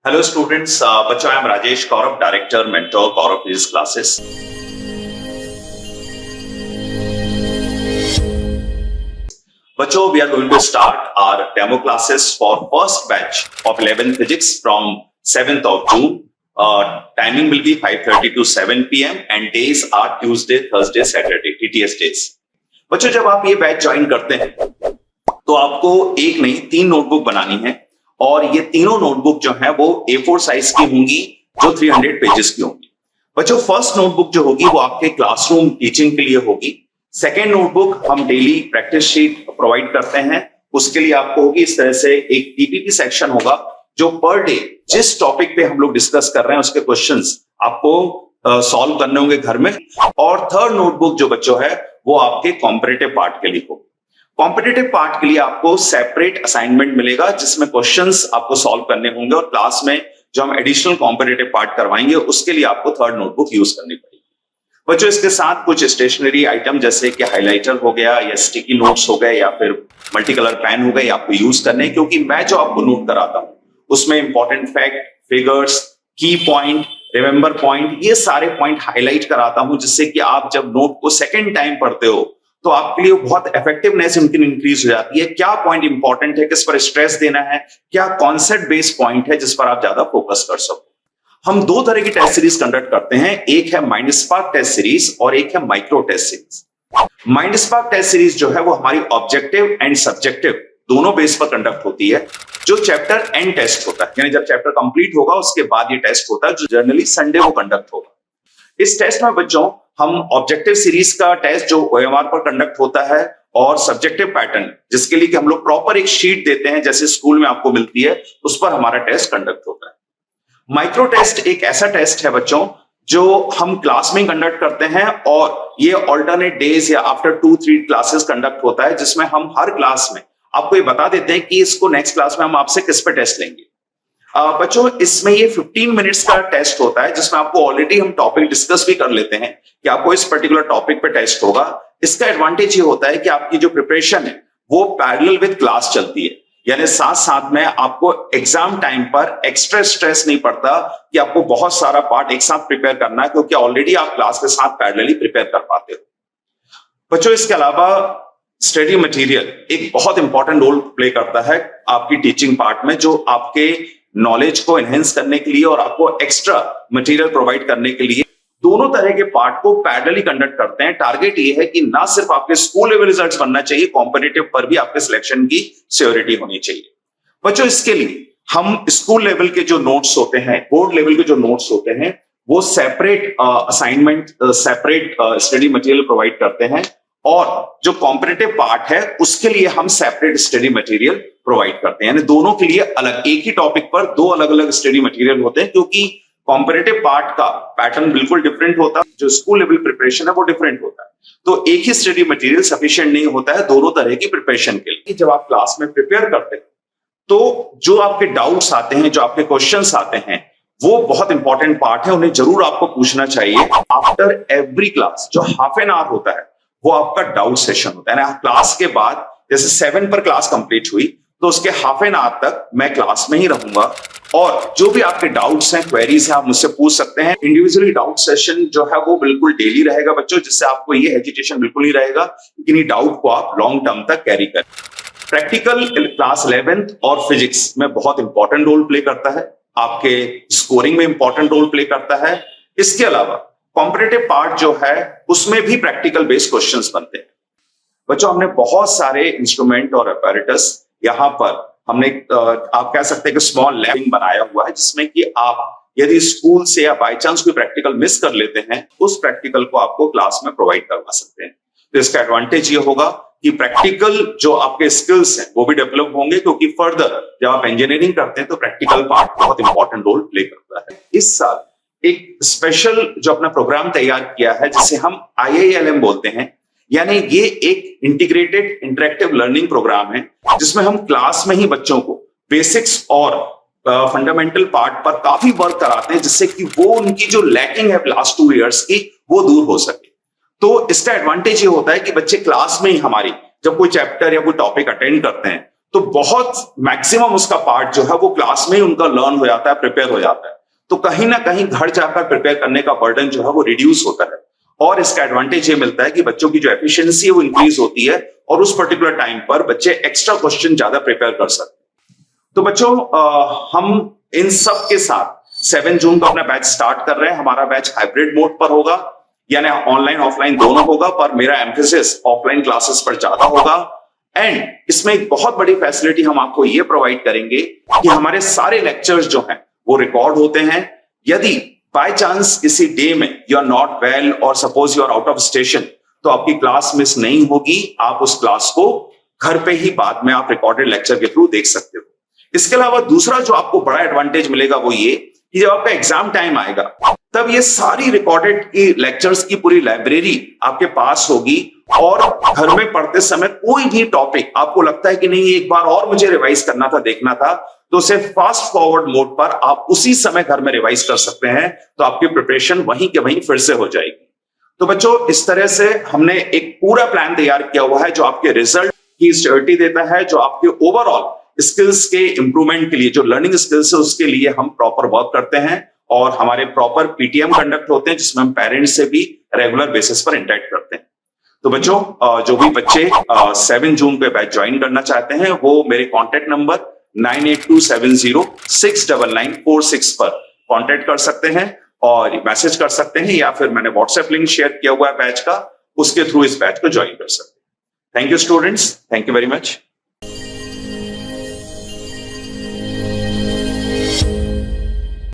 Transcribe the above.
Hello students, बच्चों I am Rajesh Kaurav, Director, Mentor, Kaurav Physics Classes. बच्चों, we are going to start our demo classes for first batch of 11th Physics from 7th of June. Timing will be 5:30 to 7 p.m. and days are Tuesday, Thursday, Saturday, TTS days. बच्चों, जब आप ये batch join करते हैं तो आपको एक नहीं 3 नोटबुक बनानी है और ये तीनों नोटबुक जो है वो A4 साइज की होंगी जो 300 पेजेस की होंगी। बच्चों, फर्स्ट नोटबुक जो होगी वो आपके क्लासरूम टीचिंग के लिए होगी। सेकेंड नोटबुक हम डेली प्रैक्टिस शीट प्रोवाइड करते हैं, उसके लिए आपको होगी इस तरह से एक टीपीपी सेक्शन होगा जो पर डे जिस टॉपिक पे हम लोग डिस्कस कर रहे हैं उसके क्वेश्चंस आपको सॉल्व करने होंगे घर में। और थर्ड नोटबुक जो बच्चों है वो आपके कॉम्पिटिटिव पार्ट के लिए होगी। कॉम्पिटिटिव पार्ट के लिए आपको सेपरेट असाइनमेंट मिलेगा जिसमें क्वेश्चंस आपको सॉल्व करने होंगे और क्लास में जो हम एडिशनल कॉम्पिटिटिव पार्ट करवाएंगे उसके लिए आपको थर्ड नोटबुक यूज करनी पड़ेगी। बच्चों, इसके साथ कुछ स्टेशनरी आइटम जैसे कि हाइलाइटर हो गया या स्टिकी नोट्स हो गए या फिर मल्टी कलर पेन हो गए आपको यूज करने, क्योंकि मैं जो आपको नोट कराता हूं उसमें इंपॉर्टेंट फैक्ट, फिगर्स, की पॉइंट, रिमेंबर पॉइंट, ये सारे पॉइंट हाईलाइट कराता हूं जिससे कि आप जब नोट को सेकेंड टाइम पढ़ते हो तो आपके लिए बहुत इफेक्टिवनेस उनकी इंक्रीज हो जाती है। क्या पॉइंट इंपॉर्टेंट है, किस पर स्ट्रेस देना है, क्या कॉन्सेप्ट बेस्ड पॉइंट है जिस पर आप ज्यादा फोकस कर सको। हम 2 तरह की टेस्ट सीरीज कंडक्ट करते हैं, एक है माइंड स्पार्क टेस्ट सीरीज और एक है micro test series. Mind spark test series जो है वो हमारी ऑब्जेक्टिव एंड सब्जेक्टिव दोनों बेस पर कंडक्ट होती है, जो चैप्टर एंड टेस्ट होता है, यानी जब चैप्टर कंप्लीट होगा उसके बाद ये टेस्ट होता है जो जनरली संडे को कंडक्ट होगा। इस टेस्ट में बच्चों हम ऑब्जेक्टिव सीरीज का टेस्ट जो OMR पर कंडक्ट होता है और सब्जेक्टिव पैटर्न जिसके लिए कि हम लोग प्रॉपर एक शीट देते हैं जैसे स्कूल में आपको मिलती है उस पर हमारा टेस्ट कंडक्ट होता है। माइक्रो टेस्ट एक ऐसा टेस्ट है बच्चों जो हम क्लास में कंडक्ट करते हैं और ये ऑल्टरनेट डेज या आफ्टर 2-3 क्लासेस कंडक्ट होता है जिसमें हम हर क्लास में आपको ये बता देते हैं कि इसको नेक्स्ट क्लास में हम आपसे किस पे टेस्ट लेंगे। बच्चों, इसमें ये 15 मिनट्स का टेस्ट होता है जिसमें आपको ऑलरेडी हम टॉपिक डिस्कस भी कर लेते हैं कि आपको इस पर्टिकुलर टॉपिक पे टेस्ट होगा। इसका एडवांटेज ये होता है कि आपकी जो प्रिपरेशन है वो पैरेलल विद क्लास चलती है, यानी साथ साथ में आपको एग्जाम टाइम पर एक्स्ट्रा स्ट्रेस नहीं पड़ता कि आपको बहुत सारा पार्ट एक साथ प्रिपेयर करना है, क्योंकि ऑलरेडी आप क्लास के साथ पैरेलली प्रिपेयर कर पाते हो। बच्चों, इसके अलावा स्टडी मटेरियल एक बहुत इंपॉर्टेंट रोल प्ले करता है आपकी टीचिंग पार्ट में, जो आपके नॉलेज को एनहेंस करने के लिए और आपको एक्स्ट्रा मटेरियल प्रोवाइड करने के लिए दोनों तरह के पार्ट को पैरेलली कंडक्ट करते हैं। टारगेट ये है कि ना सिर्फ आपके स्कूल लेवल रिजल्ट्स बनना चाहिए, कॉम्पिटिटिव पर भी आपके सिलेक्शन की श्योरिटी होनी चाहिए। बच्चों, इसके लिए हम स्कूल लेवल के जो नोट्स होते हैं, बोर्ड लेवल के जो नोट्स होते हैं वो separate assignment, separate study material provide करते हैं और जो कॉम्पिटिटिव पार्ट है उसके लिए हम सेपरेट स्टडी मटेरियल प्रोवाइड करते हैं, यानी दोनों के लिए अलग, एक ही टॉपिक पर 2 अलग अलग स्टडी मटेरियल होते हैं, क्योंकि कॉम्पिटिटिव पार्ट का पैटर्न बिल्कुल डिफरेंट होता है, जो स्कूल लेवल प्रिपरेशन है वो डिफरेंट होता है। तो एक ही स्टडी मटेरियल सफिशिएंट नहीं होता है दोनों तरह की प्रिपरेशन के लिए। जब आप क्लास में प्रिपेयर करते हैं तो जो आपके डाउट्स आते हैं, जो आपके क्वेश्चंस आते हैं, वो बहुत इंपॉर्टेंट पार्ट है, उन्हें जरूर आपको पूछना चाहिए। आफ्टर एवरी क्लास जो हाफ एन आवर होता है वो आपका डाउट सेशन होता है ना। क्लास के बाद जैसे 7 पर क्लास कंप्लीट हुई तो उसके हाफ एन आवर तक मैं क्लास में ही रहूंगा और जो भी आपके डाउट्स हैं, क्वेरीज हैं, आप मुझसे पूछ सकते हैं। इंडिविजुअली डाउट सेशन जो है वो बिल्कुल डेली रहेगा बच्चों, जिससे आपको ये हेजिटेशन बिल्कुल नहीं रहेगा, लेकिन ये डाउट को आप लॉन्ग टर्म तक कैरी करें। प्रैक्टिकल क्लास 11th और फिजिक्स में बहुत इंपॉर्टेंट रोल प्ले करता है, आपके स्कोरिंग में इंपॉर्टेंट रोल प्ले करता है। इसके अलावा कॉम्पिटिटिव पार्ट जो है उसमें भी प्रैक्टिकल बेस्ड क्वेश्चंस बनते हैं। बच्चों, हमने बहुत सारे इंस्ट्रूमेंट और अपैरेटस यहाँ पर हमने आप कह सकते हैं कि स्मॉल लैबिंग बनाया हुआ है, जिसमें कि आप यदि स्कूल से या बाय चांस कोई प्रैक्टिकल मिस कर लेते हैं उस प्रैक्टिकल को आपको क्लास में प्रोवाइड करवा सकते हैं। तो इसका एडवांटेज ये होगा कि प्रैक्टिकल जो आपके स्किल्स हैं वो भी डेवलप होंगे, क्योंकि फर्दर जब आप इंजीनियरिंग करते हैं तो प्रैक्टिकल पार्ट बहुत इंपॉर्टेंट रोल प्ले करता है। इस साल एक स्पेशल जो अपना प्रोग्राम तैयार किया है जिसे हम IILM बोलते हैं, यानी ये एक इंटीग्रेटेड इंटरेक्टिव लर्निंग प्रोग्राम है जिसमें हम क्लास में ही बच्चों को बेसिक्स और फंडामेंटल पार्ट पर काफी वर्क कराते हैं, जिससे कि वो उनकी जो लैकिंग है लास्ट 2 इयर्स की वो दूर हो सके। तो इसका एडवांटेज ये होता है कि बच्चे क्लास में ही हमारी जब कोई चैप्टर या कोई टॉपिक अटेंड करते हैं तो बहुत मैक्सिमम उसका पार्ट जो है वो क्लास में ही उनका लर्न हो जाता है, प्रिपेयर हो जाता है। तो कहीं ना कहीं घर जाकर प्रिपेयर करने का बर्डन जो है वो रिड्यूस होता है, और इसका एडवांटेज ये मिलता है कि बच्चों की जो एफिशिएंसी है वो इंक्रीज होती है, और उस पर्टिकुलर टाइम पर बच्चे एक्स्ट्रा क्वेश्चन ज्यादा प्रिपेयर कर सकते हैं। तो बच्चों हम इन सब के साथ 7 जून को अपना बैच स्टार्ट कर रहे हैं। हमारा बैच हाइब्रिड मोड पर होगा, यानी ऑनलाइन ऑफलाइन दोनों होगा, पर मेरा एम्फेसिस ऑफलाइन क्लासेस पर ज्यादा होगा। एंड इसमें एक बहुत बड़ी फैसिलिटी हम आपको ये प्रोवाइड करेंगे कि हमारे सारे लेक्चर्स जो हैं वो रिकॉर्ड होते हैं। यदि बाय चांस किसी डे में यू आर नॉट वेल और suppose you are out of station, तो आपकी क्लास मिस नहीं होगी। आप उस क्लास को घर पे ही बाद में आप रिकॉर्डेड लेक्चर के थ्रू देख सकते हो। इसके अलावा दूसरा जो आपको बड़ा एडवांटेज मिलेगा वो ये कि जब आपका एग्जाम टाइम आएगा तब ये सारी रिकॉर्डेड की लेक्चर्स की पूरी लाइब्रेरी आपके पास होगी, और घर में पढ़ते समय कोई भी टॉपिक आपको लगता है कि नहीं एक बार और मुझे रिवाइज करना था, देखना था, तो उसे फास्ट फॉरवर्ड मोड पर आप उसी समय घर में रिवाइज कर सकते हैं। तो आपकी प्रिपरेशन वहीं के वहीं फिर से हो जाएगी। तो बच्चों इस तरह से हमने एक पूरा प्लान तैयार किया हुआ है जो आपके रिजल्ट की सिक्योरिटी देता है, जो आपके ओवरऑल स्किल्स के इंप्रूवमेंट के लिए, जो लर्निंग स्किल्स है उसके लिए हम प्रॉपर वर्क करते हैं, और हमारे प्रॉपर पीटीएम कंडक्ट होते हैं जिसमें हम पेरेंट्स से भी रेगुलर बेसिस पर इंटरेक्ट करते हैं। तो बच्चों जो भी बच्चे 7 जून पे बैच ज्वाइन करना चाहते हैं वो मेरे कॉन्टेक्ट नंबर 9827069946 पर कॉन्टेक्ट कर सकते हैं और मैसेज कर सकते हैं, या फिर मैंने व्हाट्सएप लिंक शेयर किया हुआ है बैच का, उसके थ्रू इस बैच को ज्वाइन कर सकते हैं। Thank you students, thank you very much.